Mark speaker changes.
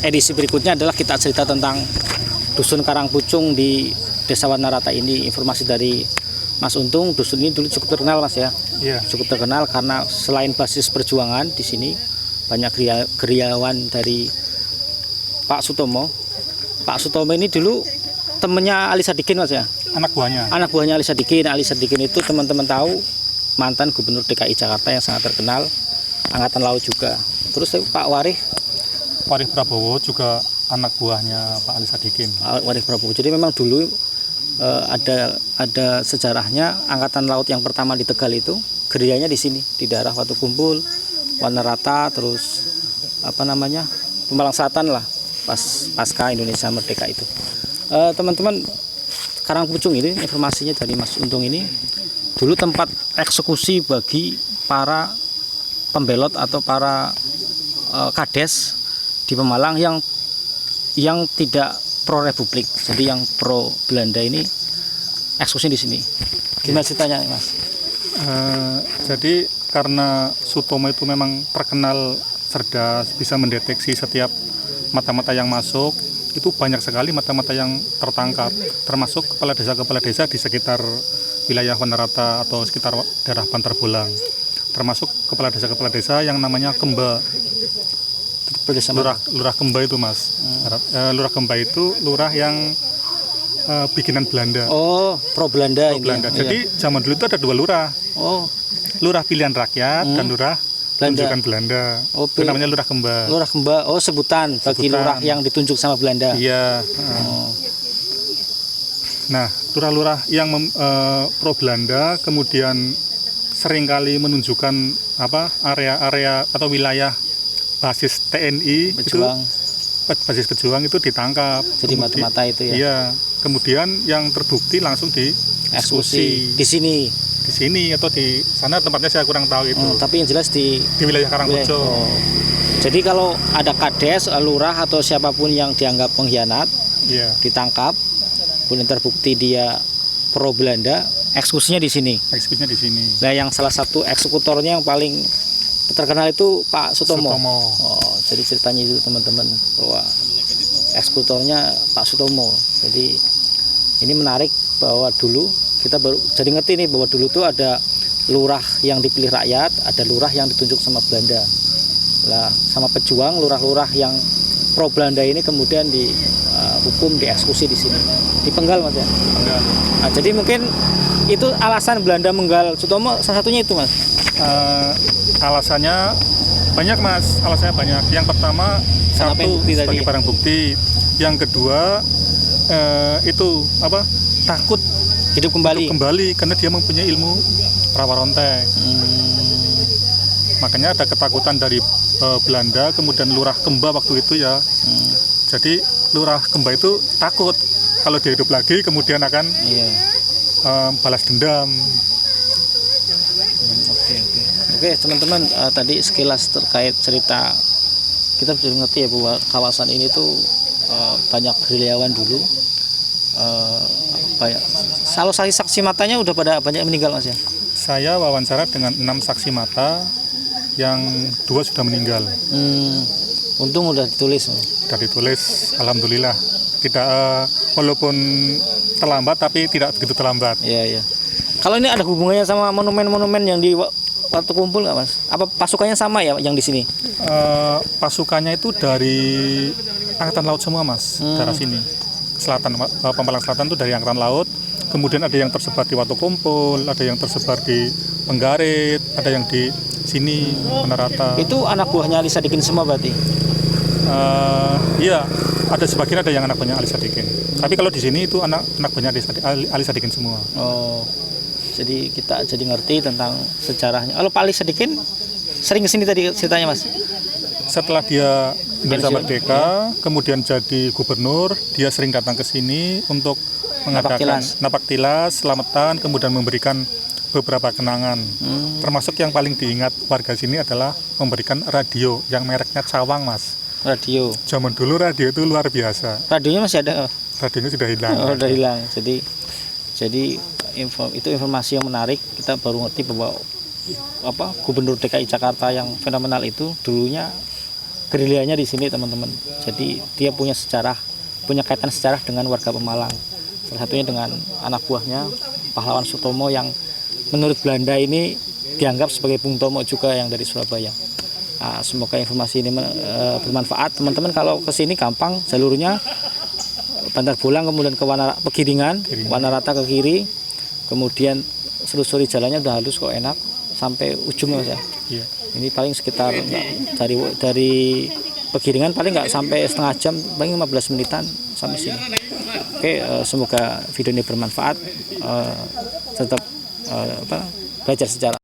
Speaker 1: edisi berikutnya adalah kita cerita tentang Dusun Karangpucung di Desa Wanarata ini. Informasi dari Mas Untung, dusun ini dulu cukup terkenal Mas ya.
Speaker 2: Iya.
Speaker 1: Cukup terkenal karena selain basis perjuangan di sini banyak geriawan dari Pak Sutomo. Pak Sutomo ini dulu temennya Ali Sadikin Mas ya.
Speaker 2: Anak buahnya.
Speaker 1: Anak buahnya Ali Sadikin. Ali Sadikin itu teman-teman tahu mantan Gubernur DKI Jakarta yang sangat terkenal, Angkatan Laut juga. Terus Pak Warih
Speaker 2: Prabowo juga anak buahnya Pak Ali Sadikin.
Speaker 1: Warih Prabowo. Jadi memang dulu ada sejarahnya Angkatan Laut yang pertama di Tegal itu gerianya di sini, di daerah Watu Kumpul, Wanarata, terus Pemalang Selatan lah, pasca Indonesia Merdeka itu. Teman-teman, Karangpucung ini informasinya dari Mas Untung ini dulu tempat eksekusi bagi para pembelot atau para kades di Pemalang yang tidak pro Republik, jadi yang pro Belanda ini eksekusi di sini. Gimana ceritanya Mas?
Speaker 2: Jadi karena Sutomo itu memang terkenal cerdas, bisa mendeteksi setiap mata-mata yang masuk, itu banyak sekali mata-mata yang tertangkap, termasuk kepala desa di sekitar wilayah Wanarata atau sekitar daerah Bantar Bolang, termasuk kepala desa yang namanya Kemba. Lurah Kemba itu Mas. Lurah Kemba itu lurah yang bikinan Belanda.
Speaker 1: Oh, pro Belanda.
Speaker 2: Belanda. Jadi zaman dulu itu ada dua lurah.
Speaker 1: Oh,
Speaker 2: lurah pilihan rakyat dan lurah tunjukan Belanda.
Speaker 1: Oh,
Speaker 2: itu namanya Lurah Kemba.
Speaker 1: Lurah Kemba, sebutan bagi lurah yang ditunjuk sama Belanda.
Speaker 2: Iya. Nah, lurah-lurah yang pro Belanda kemudian seringkali menunjukkan area-area atau wilayah basis TNI
Speaker 1: Pejuang.
Speaker 2: Basis pejuang itu ditangkap.
Speaker 1: Jadi mata-mata itu ya.
Speaker 2: Iya. Kemudian yang terbukti langsung dieksekusi.
Speaker 1: Di sini
Speaker 2: Atau di sana tempatnya saya kurang tahu itu.
Speaker 1: Tapi yang jelas di
Speaker 2: wilayah Karangpucung.
Speaker 1: Jadi kalau ada kades, lurah atau siapapun yang dianggap pengkhianat, ditangkap, kemudian terbukti dia pro Belanda, eksekusinya di sini.
Speaker 2: Eksekusinya di sini.
Speaker 1: Nah, yang salah satu eksekutornya yang paling terkenal itu Pak Sutomo. Jadi ceritanya itu teman-teman bahwa eksekutornya Pak Sutomo. Jadi ini menarik bahwa dulu kita baru jadi ngerti nih bahwa dulu tuh ada lurah yang dipilih rakyat, ada lurah yang ditunjuk sama Belanda. Lah sama pejuang lurah-lurah yang pro Belanda ini kemudian dihukum, dieksekusi di sini. Dipenggal Mas ya.
Speaker 2: Penggal.
Speaker 1: Nah, jadi mungkin itu alasan Belanda menggal Sutomo, salah satunya itu Mas.
Speaker 2: Alasannya banyak Mas, alasannya banyak. Yang pertama sebagai barang bukti. Yang kedua takut
Speaker 1: hidup kembali
Speaker 2: karena dia mempunyai ilmu rawarontek. Makanya ada ketakutan dari Belanda, kemudian Lurah Kemba waktu itu ya. Jadi Lurah Kemba itu takut kalau dia hidup lagi kemudian akan balas dendam.
Speaker 1: Oke, teman-teman, tadi sekilas terkait cerita kita sudah ngerti ya bahwa kawasan ini tuh banyak gerilyawan dulu. Kalau saksi matanya udah pada banyak meninggal Mas ya?
Speaker 2: Saya wawancara dengan 6 saksi mata, yang 2 sudah meninggal.
Speaker 1: Untung udah ditulis.
Speaker 2: Sudah ditulis, alhamdulillah. Tidak walaupun terlambat tapi tidak begitu terlambat.
Speaker 1: Iya. Kalau ini ada hubungannya sama monumen-monumen yang di Watu Kumpul nggak Mas? Apa pasukannya sama ya yang di sini?
Speaker 2: Pasukannya itu dari Angkatan Laut semua Mas, daerah sini. Selatan, Pemalang Selatan itu dari Angkatan Laut. Kemudian ada yang tersebar di Watu Kumpul, ada yang tersebar di Penggarit, ada yang di sini Wanarata.
Speaker 1: Itu anak buahnya Ali Sadikin semua berarti?
Speaker 2: Iya, ada sebagian ada yang anak buahnya Ali Sadikin. Tapi kalau di sini itu anak buahnya Ali Sadikin semua.
Speaker 1: Oh, jadi kita jadi ngerti tentang sejarahnya. Kalau Pak Ali Sadikin sering kesini tadi ceritanya Mas?
Speaker 2: Setelah dia Indonesia Merdeka, kemudian jadi gubernur, dia sering datang ke sini untuk mengadakan napak tilas, selamatan, kemudian memberikan beberapa kenangan. Termasuk yang paling diingat warga sini adalah memberikan radio yang mereknya Cawang Mas.
Speaker 1: Radio.
Speaker 2: Zaman dulu radio itu luar biasa.
Speaker 1: Radionya masih ada?
Speaker 2: Radionya sudah hilang.
Speaker 1: Oh, sudah hilang. Jadi itu informasi yang menarik. Kita baru ngerti bahwa Gubernur DKI Jakarta yang fenomenal itu dulunya gerilyanya di sini teman-teman. Jadi dia punya kaitan sejarah dengan warga Pemalang. Salah satunya dengan anak buahnya pahlawan Sutomo yang menurut Belanda ini dianggap sebagai Bung Tomo juga yang dari Surabaya. Nah, semoga informasi ini bermanfaat teman-teman. Kalau ke sini gampang jalurnya Bantar Bolang, kemudian ke Pegiringan, Wanarata ke kiri, kemudian selusuri jalannya udah halus kok, enak sampai ujungnya Mas ya.
Speaker 2: Iya.
Speaker 1: Ini paling sekitar dari Pegiringan paling nggak sampai setengah jam, paling 15 menitan sampai sini. Oke, semoga video ini bermanfaat. Tetap belajar sejarah.